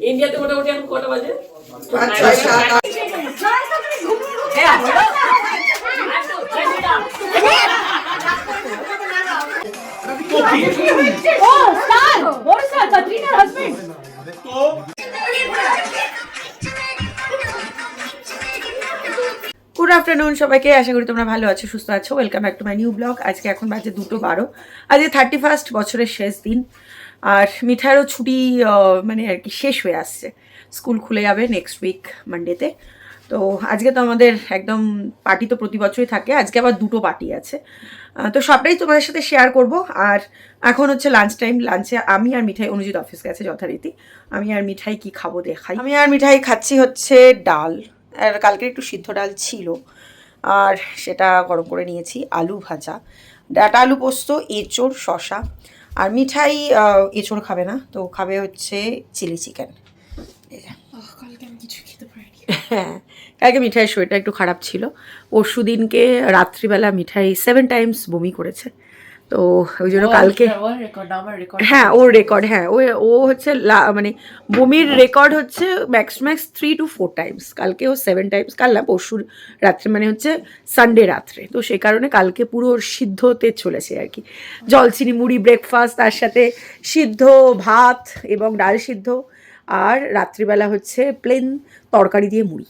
ইন্ডিয়াতে মোটামুটি এখন কটা বাজে? গুড আফটারনুন সবাইকে, আশা করি তোমরা ভালো আছো, সুস্থ আছো। Welcome back to my new blog. আজকে এখন বাজে 2:12। আজকে 31st বছরের শেষ দিন, আর মিঠাইয়েরও ছুটি মানে আর কি শেষ হয়ে আসছে। স্কুল খুলে যাবে নেক্সট উইক মানডেতে। তো আজকে তো আমাদের একদম পার্টি তো প্রতি বছরই থাকে, আজকে আবার 2টো পার্টি আছে। তো সবটাই তোমাদের সাথে শেয়ার করব। আর এখন হচ্ছে লাঞ্চ টাইম। লাঞ্চে আমি আর মিঠাই, অনুজিৎ অফিস গেছে যথারীতি, আমি আর মিঠাই কি খাবো দেখাই। আমি আর মিঠাই খাচ্ছি হচ্ছে ডাল, আর কালকে একটু সিদ্ধ ডাল ছিল আর সেটা গরম করে নিয়েছি। আলু ভাজা, ডাটা আলু পোস্ত, এঁচোড়, শশা। আর মিঠাই এঁচোড় খাবে না, তো খাবে হচ্ছে চিলি চিকেন। কালকে আমি কিছু খেতে পারিনি। হ্যাঁ, কালকে মিঠাইয়ের শরীরটা একটু খারাপ ছিল। পরশু দিনকে রাত্রিবেলা মিঠাই 7 টাইমস বমি করেছে, তো ওই জন্য কালকে হ্যাঁ ওর রেকর্ড, হ্যাঁ ও হচ্ছে মানে বমির রেকর্ড হচ্ছে ম্যাক্স 3 to 4 টাইমস। কালকে ও 7 টাইমস, কাল না পরশুর রাত্রে, মানে হচ্ছে সানডে রাত্রে। তো সেই কারণে কালকে পুরো সিদ্ধতে চলেছে আর কি, জল চিনি মুড়ি ব্রেকফাস্ট, তার সাথে সিদ্ধ ভাত এবং ডাল সিদ্ধ, আর রাত্রিবেলা হচ্ছে প্লেন তরকারি দিয়ে মুড়ি।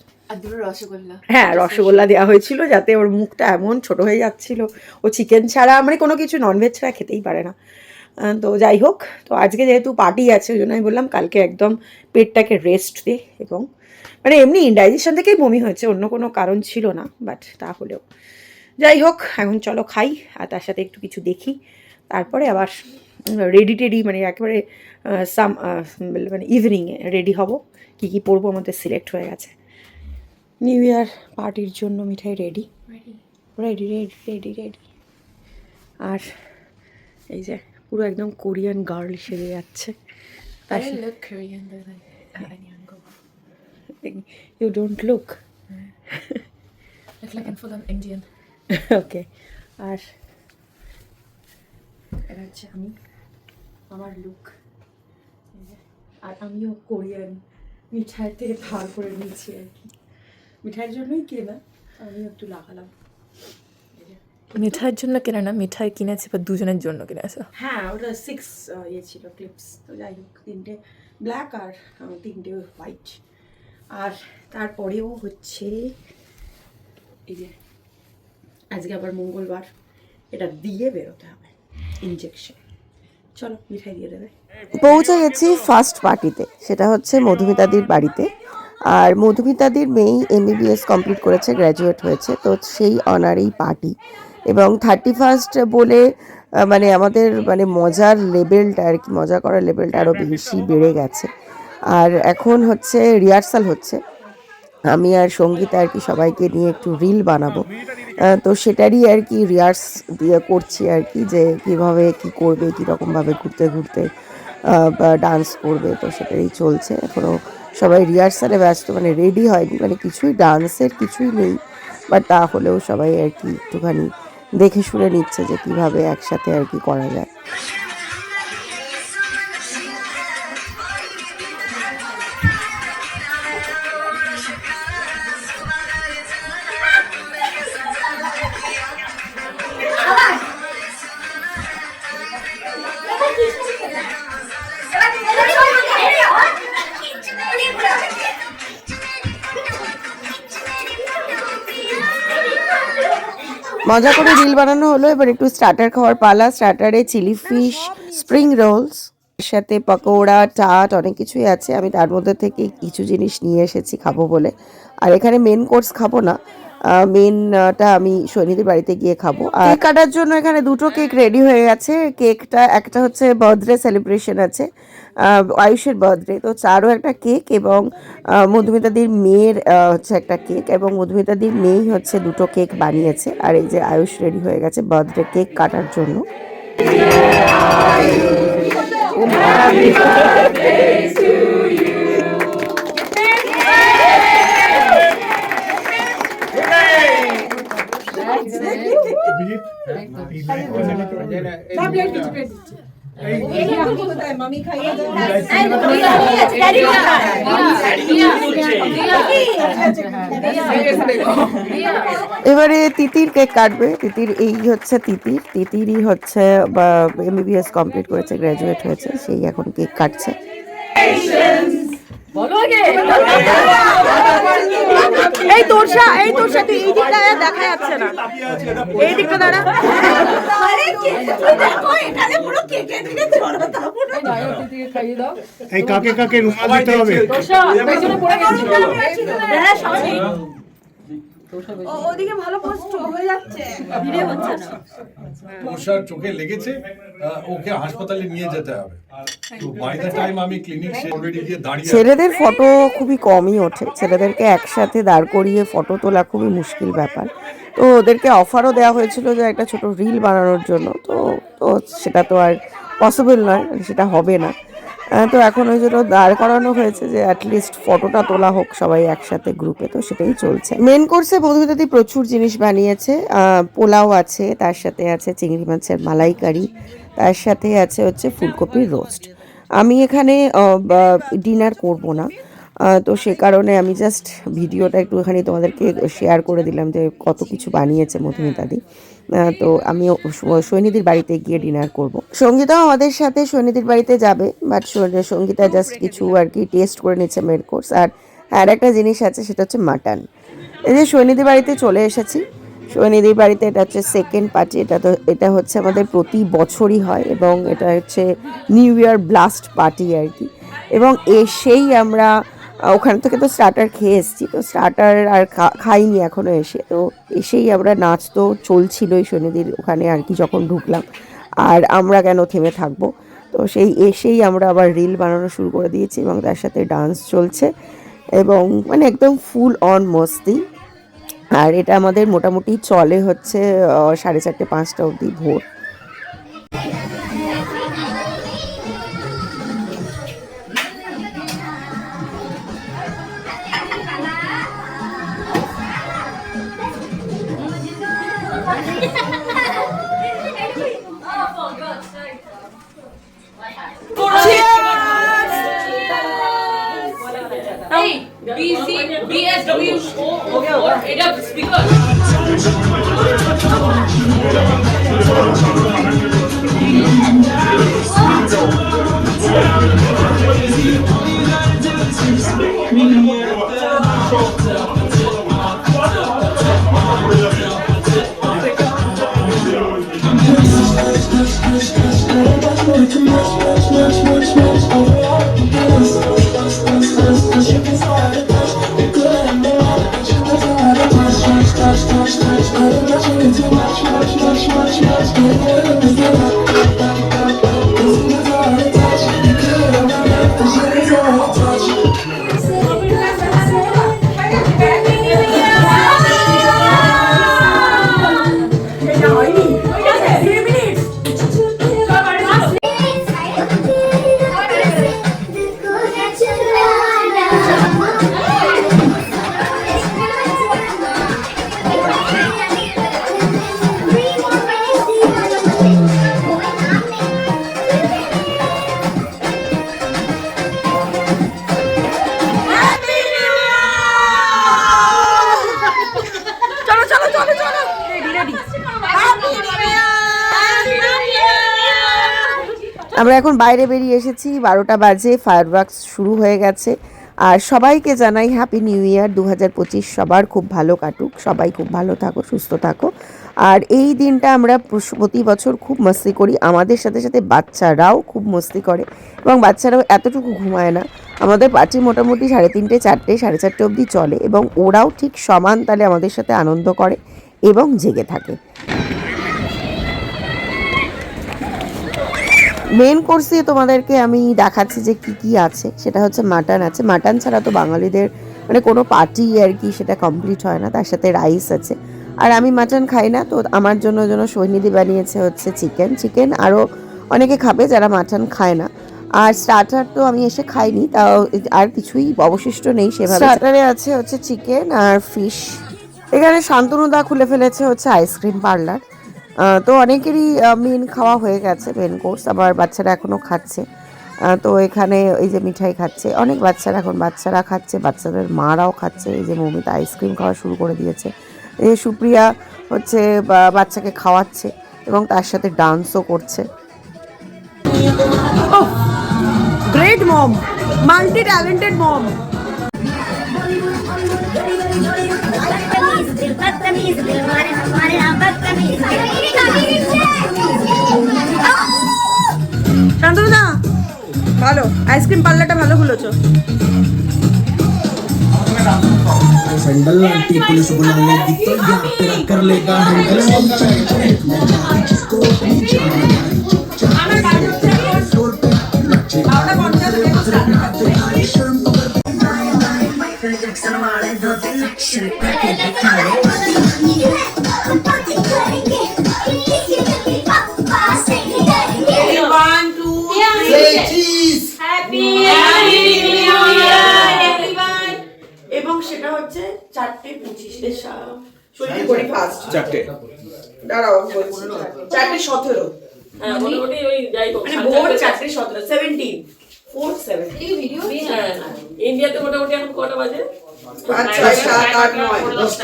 রসগোল্লা, হ্যাঁ রসগোল্লা দেওয়া হয়েছিল, যাতে ওর মুখটা এমন ছোট হয়ে যাচ্ছিল। ও চিকেন ছাড়া, মানে কোনো কিছু ননভেজ ছাড়া খেতেই পারে না। তো যাই হোক, তো আজকে যেহেতু পার্টি আছে ওই জন্য আমি বললাম কালকে একদম পেটটাকে রেস্ট দে। এবং মানে এমনি ইনডাইজেশন থেকেই বমি হয়েছে, অন্য কোনো কারণ ছিল না, বাট তাহলেও যাই হোক এখন চলো খাই, আর তার সাথে একটু কিছু দেখি, তারপরে আবার রেডি টেডি, মানে একেবারে মানে ইভিনিংয়ে রেডি হব। কী কী পরবো আমাদের সিলেক্ট হয়ে গেছে। নিউ ইয়ার পার্টির জন্য মিঠাই ready ready ready ready ready. আর এই যে পুরো একদম কোরিয়ান গার্ল সেজে যাচ্ছে। You don't look Indian. Okay, আর এটা হচ্ছে আমি, আমার লুক। আর আমিও কোরিয়ান মিঠাইয়ের থেকে ধার করে নিয়েছি আর কি, মিঠাইয়ের জন্যই কেনা, আমিও একটু লাগালাম। মিঠাইয়ের জন্য কেনা না, মিঠাই কিনেছে বা দুজনের জন্য কিনেছে। হ্যাঁ ওটা 6 ইয়ে ছিল ক্লিপস। তো যাই হোক, 3টে ব্ল্যাক আর 3টে হোয়াইট। আর তারপরেও হচ্ছে এই যে আজকে আবার মঙ্গলবার, এটা দিয়ে বেরোতে হবে ইনজেকশন। চলো মিঠাই দিয়ে দেবে। পৌঁছে গেছি ফার্স্ট পার্টিতে, সেটা হচ্ছে মধুমিতাদির বাড়িতে। আর মধুমিতাদির মেয়ে MBBS কমপ্লিট করেছে, গ্র্যাজুয়েট হয়েছে, তো সেই অনারেই পার্টি। এবং 31st বলে মানে আমাদের মানে মজার লেভেলটা আর কি, মজা করার লেভেলটা আরও বেশি বেড়ে গেছে। আর এখন হচ্ছে রিহার্সাল হচ্ছে, আমি আর সঙ্গীতা আর কি সবাইকে নিয়ে একটু রিল বানাবো, তো সেটারই আর কি রিহার্স দিয়ে করছি আর কি, যে কীভাবে কী করবে, কীরকমভাবে ঘুরতে ঘুরতে ডান্স করবে। তো সেটাই চলছে এখনও, সবাই রিহার্সালে ব্যস্ত, মানে রেডি হয়নি, মানে কিছুই ডান্সের কিছুই নেই, বাট তাহলেও সবাই আর কি একটুখানি দেখে শুনে নিচ্ছে যে কীভাবে একসাথে আর কি করা যায়। মজা করে রিল বানানো হলো, এবার একটু স্টার্টার খাওয়ার পালা। স্টার্টারে চিলি ফিশ, স্প্রিং রোলস, সাথে পকোড়া, চাট, অনেক কিছুই আছে। আমি তার মধ্যে থেকে কিছু জিনিস নিয়ে এসেছি খাবো বলে। আর এখানে মেন কোর্স খাবো না, মেনটা আমি সৈনিধির বাড়িতে গিয়ে খাবো। আর কেক কাটার জন্য এখানে দুটো কেক রেডি হয়ে গেছে। কেকটা একটা হচ্ছে বার্থডে সেলিব্রেশন আছে, আয়ুষের বার্থডে, তো চারও একটা কেক, এবং মধুমিতাদির মেয়ের হচ্ছে একটা কেক, এবং মধুমিতাদির মেয়েই হচ্ছে দুটো কেক বানিয়েছে। আর এই যে আয়ুষ রেডি হয়ে গেছে বার্থডে কেক কাটার জন্য। এবারে তিতির কেক কাটবে। তিতির এই হচ্ছে তিতিরই হচ্ছে MBBS কমপ্লিট করেছে, গ্র্যাজুয়েট হয়েছে, সেই এখন কেক কাটছে। এই তোরসা তুই এই দিকটা দেখা যাচ্ছে না, এই দিকটা দাঁড়া। এই কাকে কাকে রুমাল দিতে হবে? ওদিকে ভালো পোস্ট হয়ে যাচ্ছে, ভিডিও হচ্ছে না। ওর চোখে লেগেছে, ওকে হাসপাতালে নিয়ে যেতে হবে। তো বাই দ্য টাইম আমি ক্লিনিক অলরেডি গিয়ে দাঁড়িয়ে। ছেলেদের ফটো খুবই কমই ওঠে, ছেলেদেরকে একসাথে দাঁড় করিয়ে ফটো তোলা খুবই মুশকিল ব্যাপার। তো ওদেরকে অফারও দেওয়া হয়েছিল যে একটা ছোট রিল বানানোর জন্য, তো তো সেটা তো আর পসিবল নয়, সেটা হবে না। তো এখন ওই জন্য দাঁড় করানো হয়েছে যে অ্যাটলিস্ট ফটোটা তোলা হোক সবাই একসাথে গ্রুপে, তো সেটাই চলছে। মেন কোর্সে মধুমিতাদি প্রচুর জিনিস বানিয়েছে। পোলাও আছে, তার সাথে আছে চিংড়ি মাছের মালাইকারি, তার সাথে আছে হচ্ছে ফুলকপির রোস্ট। আমি এখানে ডিনার করব না, তো সে কারণে আমি জাস্ট ভিডিওটা একটুখানি তোমাদেরকে শেয়ার করে দিলাম যে কত কিছু বানিয়েছে মধুমিতাদি। তো আমি সৈনিধির বাড়িতে গিয়ে ডিনার করব। সঙ্গীতাও আমাদের সাথে সৈনিধির বাড়িতে যাবে, বাট সঙ্গীতা জাস্ট কিছু আর কি টেস্ট করে নিচ্ছে মেন কোর্স। আর একটা জিনিস আছে, সেটা হচ্ছে মাটন। এই যে সৈনিধির বাড়িতে চলে এসেছি, সৈনিধির বাড়িতে এটা হচ্ছে সেকেন্ড পার্টি। এটা হচ্ছে আমাদের প্রতি বছরই হয়, এবং এটা হচ্ছে নিউ ইয়ার ব্লাস্ট পার্টি আর কি। এবং এসেই আমরা ওখান থেকে তো স্টার্টার খেয়ে এসেছি, তো স্টার্টার আর খাইনি এখনও এসে। তো এসেই আমরা নাচ তো চলছিলই সৈনিধির ওখানে আর কি যখন ঢুকলাম, আর আমরা কেন থেমে থাকবো। তো সেই এসেই আমরা আবার রিল বানানো শুরু করে দিয়েছি, এবং তার সাথে ডান্স চলছে, এবং মানে একদম ফুল অন মস্তি। আর এটা আমাদের মোটামুটি চলে হচ্ছে 4:30 5টা অবধি ভোর। BSW এটা স্পিকার আমরা এখন বাইরে বেরিয়ে এসেছি, 12টা বাজে, ফায়ারওয়ার্কস শুরু হয়ে গেছে। আর সবাইকে জানাই হ্যাপি নিউ ইয়ার 2025, সবার খুব ভালো কাটুক, সবাই খুব ভালো থাকো, সুস্থ থাকো। আর এই দিনটা আমরা প্রতি বছর খুব মস্তি করি, আমাদের সাথে সাথে বাচ্চারাও খুব মস্তি করে, এবং বাচ্চারাও এতটুকু ঘুমায় না। আমাদের পার্টি মোটামুটি 3:30 4টে 4:30 অবধি চলে এবং ওরাও ঠিক সমান তালে আমাদের সাথে আনন্দ করে এবং জেগে থাকে। মেন কোর্সে তোমাদেরকে আমি দেখাচ্ছি যে কি কি আছে। সেটা হচ্ছে মাটন আছে, মাটন ছাড়া তো বাঙালিদের মানে কোনো পার্টি আর কি সেটা কমপ্লিট হয় না। তার সাথে রাইস আছে, আর আমি মাটন খাই না, তো আমার জন্য সৈনিধি বানিয়েছে হচ্ছে চিকেন। আরও অনেকে খাবে যারা মাটন খায় না। আর স্টার্টার তো আমি এসে খাইনি, তাও আর কিছুই অবশিষ্ট নেই সেভাবে। স্টার্টারে আছে হচ্ছে চিকেন আর ফিশ। এখানে শান্তনুদা খুলে ফেলেছে হচ্ছে আইসক্রিম পার্লার। তো অনেকেরই মেন খাওয়া হয়ে গেছে, মেন কোর্স, আবার বাচ্চারা এখনও খাচ্ছে। তো এখানে এই যে মিঠাই খাচ্ছে অনেক বাচ্চারা, এখন বাচ্চারা খাচ্ছে, বাচ্চাদের মারাও খাচ্ছে। এই যে মৌমিতা আইসক্রিম খাওয়া শুরু করে দিয়েছে, এই সুপ্রিয়া হচ্ছে বাচ্চাকে খাওয়াচ্ছে এবং তার সাথে ডান্সও করছে। গ্রেট মম, মাল্টি ট্যালেন্টেড মম। শান্তনু না ভালো, আইসক্রিম পার্লারটা ভালো খুলেছো। सैंडल आंटी पुलिस बुलाने दी तो यहाँ तेरा कर लेगा हैंडल এবং সেটা হচ্ছে 4:25 শরীর করি ফার্স্ট 4টে দাঁড়াও বলছি 4:17 হ্যাঁ মোটামুটি ওই যাই হোক মানে ভোর 4:17 17 4:7 এই ভিডিও ইন্ডিয়াতে মোটামুটি এখন কটা বাজে? 5 6 7 8 9 10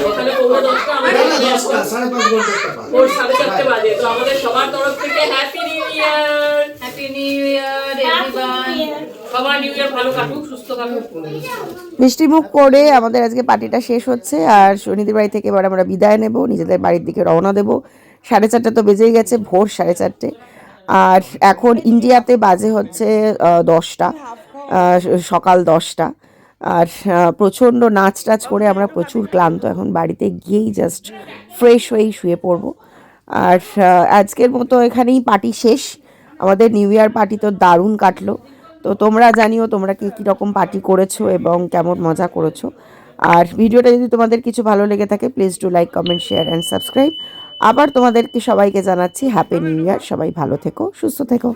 ওখানে পৌনে 10টা, আমাদের 4:30 বাজে। তো আমাদের সবার তরফ থেকে happy new year. Happy new year everyone, সবার নিউ ইয়ার ভালো কাটুক, সুস্থ কাটুক। মিষ্টি মুখ করে আমাদের আজকে পার্টিটা শেষ হচ্ছে, আর শনিদের বাড়ি থেকে এবার আমরা বিদায় নেব, নিজেদের বাড়ির দিকে রওনা দেব। 4:30 তো বেজেই গেছে, ভোর 4:30। আর এখন ইন্ডিয়াতে বাজে হচ্ছে 10টা, সকাল 10টা। আর প্রচণ্ড নাচ টাচ করে আমরা প্রচুর ক্লান্ত, এখন বাড়িতে গিয়েই জাস্ট ফ্রেশ হয়েই শুয়ে পড়বো। আর আজকের মতো এখানেই পার্টি শেষ। আমাদের নিউ ইয়ার পার্টি তো দারুণ কাটলো। তো তোমরা জানিও তোমরা কীরকম পার্টি করেছো এবং কেমন মজা করেছো। আর ভিডিওটা যদি তোমাদের কিছু ভালো লেগে থাকে please do like, comment, share and subscribe. আবার তোমাদেরকে সবাইকে জানাচ্ছি হ্যাপি নিউ ইয়ার। সবাই ভালো থেকো, সুস্থ থেকো।